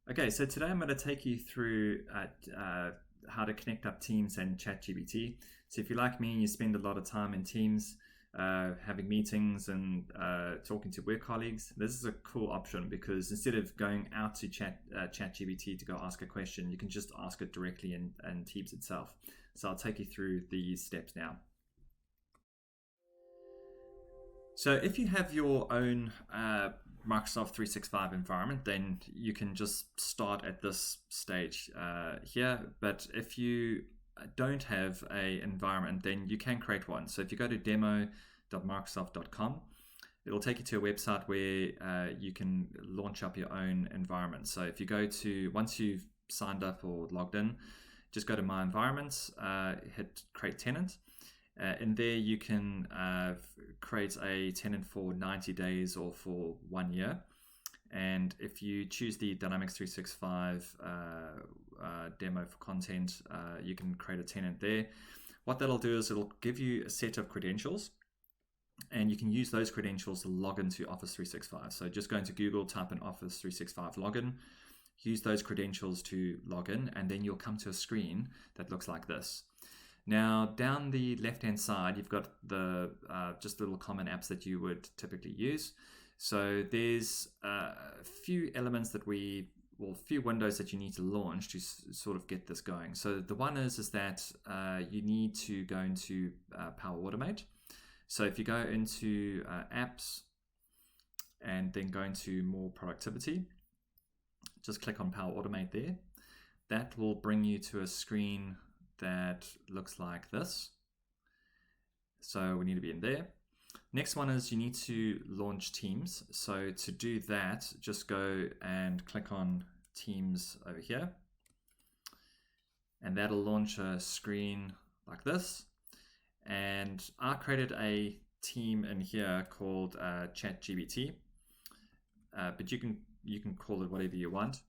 Okay, so today I'm going to take you through how to connect up Teams and ChatGPT. So if you're like me and you spend a lot of time in Teams, having meetings and talking to work colleagues, this is a cool option because instead of going out to ChatGPT to go ask a question, you can just ask it directly in Teams itself. So I'll take you through these steps now. So if you have your own Microsoft 365 environment, then you can just start at this stage here. But if you don't have an environment, then you can create one. So if you go to demo.microsoft.com, it'll take you to a website where you can launch up your own environment. So if you go to, once you've signed up or logged in, just go to My Environments, hit Create Tenant. In there, you can create a tenant for 90 days or for 1 year. And if you choose the Dynamics 365 demo for content, you can create a tenant there. What that'll do is it'll give you a set of credentials, and you can use those credentials to log into Office 365. So just go into Google, type in Office 365 login, use those credentials to log in, and then you'll come to a screen that looks like this. Now, down the left-hand side, you've got the just little common apps that you would typically use. So there's a few elements that few windows that you need to launch to sort of get this going. So the one is that you need to go into Power Automate. So if you go into apps and then go into more productivity, just click on Power Automate there. That will bring you to a screen that looks like this. So we need to be in there. Next one is you need to launch Teams. So to do that, just go and click on Teams over here. And that'll launch a screen like this. And I created a team in here called ChatGBT. But you can call it whatever you want.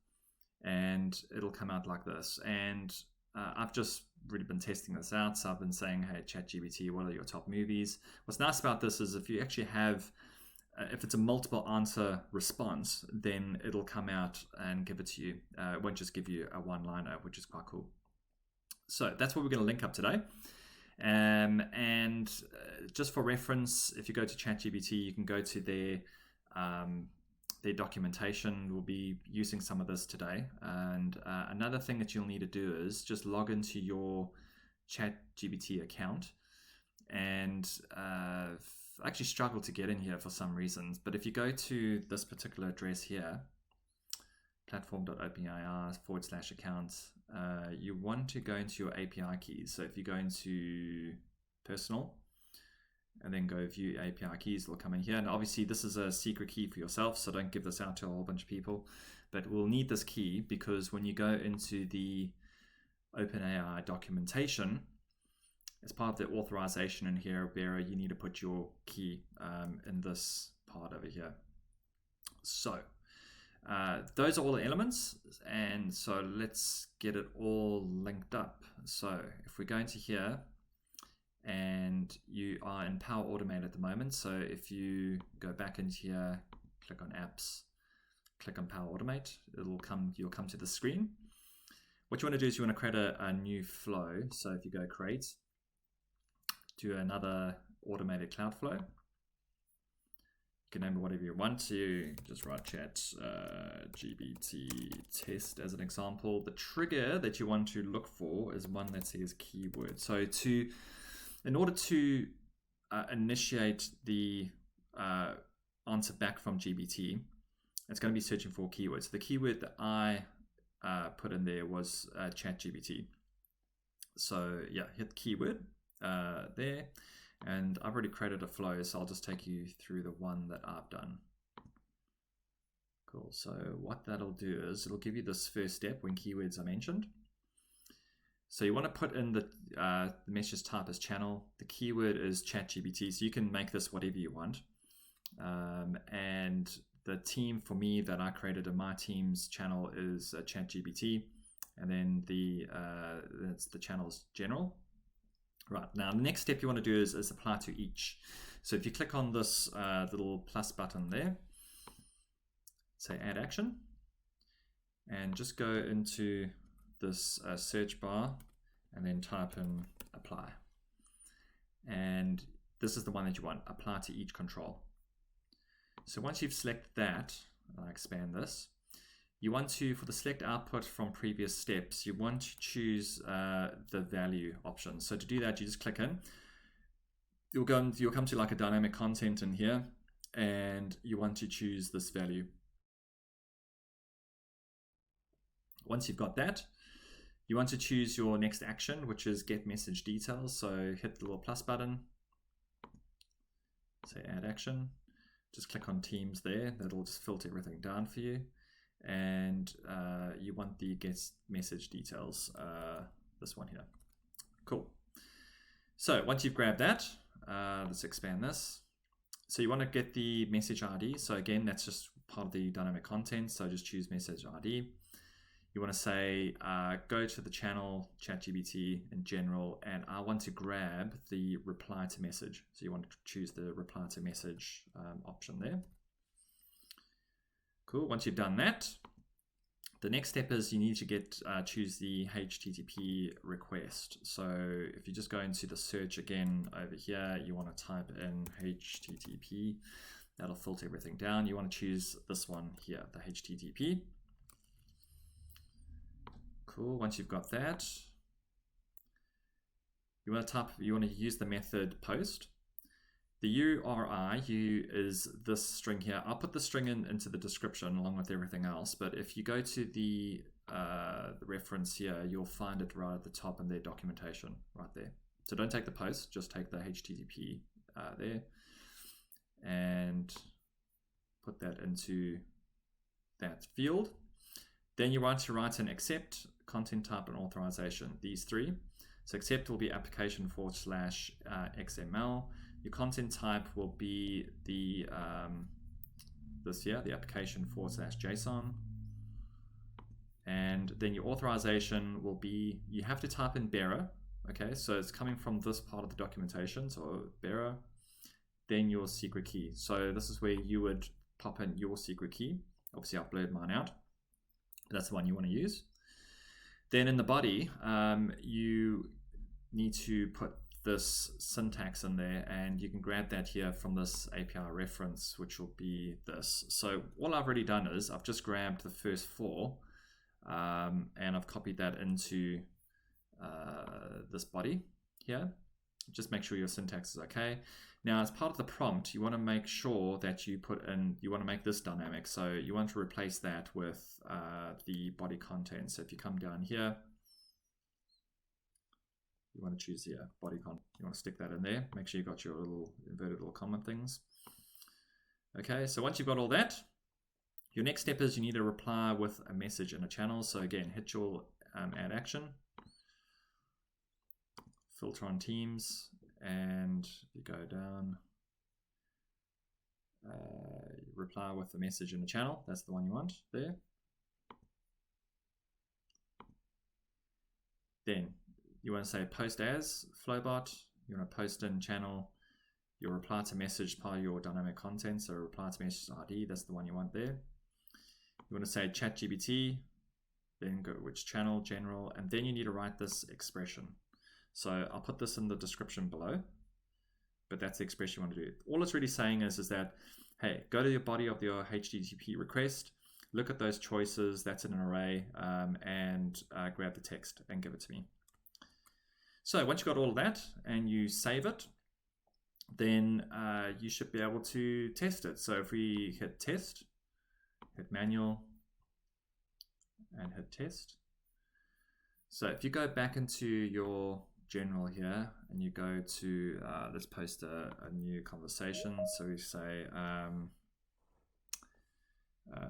And it'll come out like this. And I've just really been testing this out. So I've been saying, hey, ChatGPT, what are your top movies? What's nice about this is if you actually have, if it's a multiple answer response, then it'll come out and give it to you. It won't just give you a one-liner, which is quite cool. So that's what we're going to link up today. And just for reference, if you go to ChatGPT, you can go to their documentation. Will be using some of this today. And another thing that you'll need to do is just log into your ChatGPT account. And I actually struggled to get in here for some reasons. But if you go to this particular address here, platform.openai/accounts, you want to go into your API keys. So if you go into personal, and then go view API keys, it'll come in here. And obviously this is a secret key for yourself, so don't give this out to a whole bunch of people. But we'll need this key because when you go into the OpenAI documentation, as part of the authorization in here, Vera, you need to put your key in this part over here. So those are all the elements. And so let's get it all linked up. So if we go into here, and you are in Power Automate at the moment. So if you go back into here, click on Apps, click on Power Automate, you'll come to the screen. What you want to do is you want to create a new flow. So if you go Create, do another automated cloud flow. You can name it whatever you want to. Just write ChatGBT test as an example. The trigger that you want to look for is one that says keyword. So in order to initiate the answer back from GBT, it's going to be searching for keywords. So the keyword that I put in there was ChatGBT. So yeah, hit keyword there. And I've already created a flow, so I'll just take you through the one that I've done. Cool. So what that'll do is it'll give you this first step when keywords are mentioned. So you want to put in the message type as channel. The keyword is ChatGPT, so you can make this whatever you want. And the team for me that I created in my team's channel is ChatGPT, and then the channel's general. Right, now the next step you want to do is apply to each. So if you click on this little plus button there, say add action, and just go into this search bar and then type in apply. And this is the one that you want, apply to each control. So once you've selected that, I'll expand this, you want to, for the select output from previous steps, you want to choose the value option. So to do that, you just click in. You'll come to like a dynamic content in here, and you want to choose this value. Once you've got that, you want to choose your next action, which is get message details. So hit the little plus button, say add action, just click on Teams there. That'll just filter everything down for you. And you want the get message details, this one here. Cool. So once you've grabbed that, let's expand this. So you want to get the message ID. So again, that's just part of the dynamic content. So just choose message ID. You want to say, go to the channel ChatGBT in general, and I want to grab the reply to message. So you want to choose the reply to message option there. Cool. Once you've done that, the next step is you need to choose the HTTP request. So if you just go into the search again over here, you want to type in HTTP. That'll filter everything down. You want to choose this one here, the HTTP. Cool. Once you've got that, you want to use the method post. The URI is this string here. I'll put the string into the description along with everything else, but if you go to the reference here, you'll find it right at the top in their documentation, right there. So don't take the post, just take the HTTP there and put that into that field. Then you want to write an accept, content type, and authorization, these three. So accept will be application /XML. Your content type will be the this here, the application /JSON. And then your authorization will be, you have to type in bearer. Okay, so it's coming from this part of the documentation, so bearer. Then your secret key. So this is where you would pop in your secret key. Obviously I've blurred mine out. That's the one you want to use. Then in the body, you need to put this syntax in there, and you can grab that here from this API reference, which will be this. So all I've already done is I've just grabbed the first four and I've copied that into this body here. Just make sure your syntax is okay. Now, as part of the prompt, you want to make sure that you put in, you want to make this dynamic. So you want to replace that with the body content. So if you come down here, you want to choose here, body content. You want to stick that in there. Make sure you've got your little inverted little comma things. Okay, so once you've got all that, your next step is you need to reply with a message in a channel. So again, hit your add action, filter on Teams, and you go down, reply with the message in the channel. That's the one you want there. Then you want to say post as Flowbot. You want to post in channel your reply to message part of your dynamic content. So reply to message ID, that's the one you want there. You want to say ChatGBT, then go which channel, general, and then you need to write this expression. So I'll put this in the description below, but that's the expression you want to do. All it's really saying is that, hey, go to your body of your HTTP request, look at those choices, that's in an array, and grab the text and give it to me. So once you've got all of that and you save it, then you should be able to test it. So if we hit test, hit manual, and hit test. So if you go back into your general here and you go to, let's post a new conversation. So we say,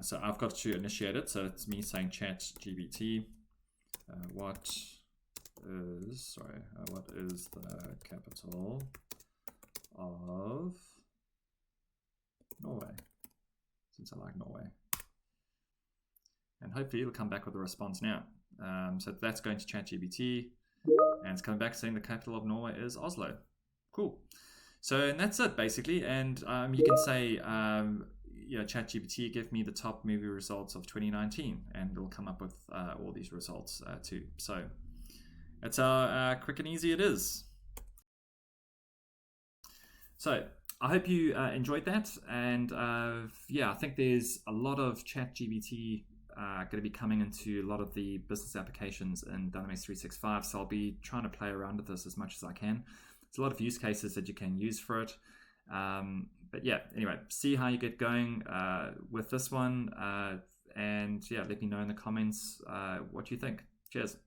so I've got to initiate it. So it's me saying ChatGBT, what is the capital of Norway, since I like Norway. And hopefully it'll come back with a response now. So that's going to ChatGPT, and it's coming back saying the capital of Norway is Oslo. Cool. So and that's it basically. And you can say, ChatGPT give me the top movie results of 2019, and it'll come up with all these results too. So that's how quick and easy it is. So I hope you enjoyed that, and I think there's a lot of ChatGPT going to be coming into a lot of the business applications in Dynamics 365. So I'll be trying to play around with this as much as I can. There's a lot of use cases that you can use for it. But yeah, anyway, see how you get going with this one, and let me know in the comments what you think. Cheers.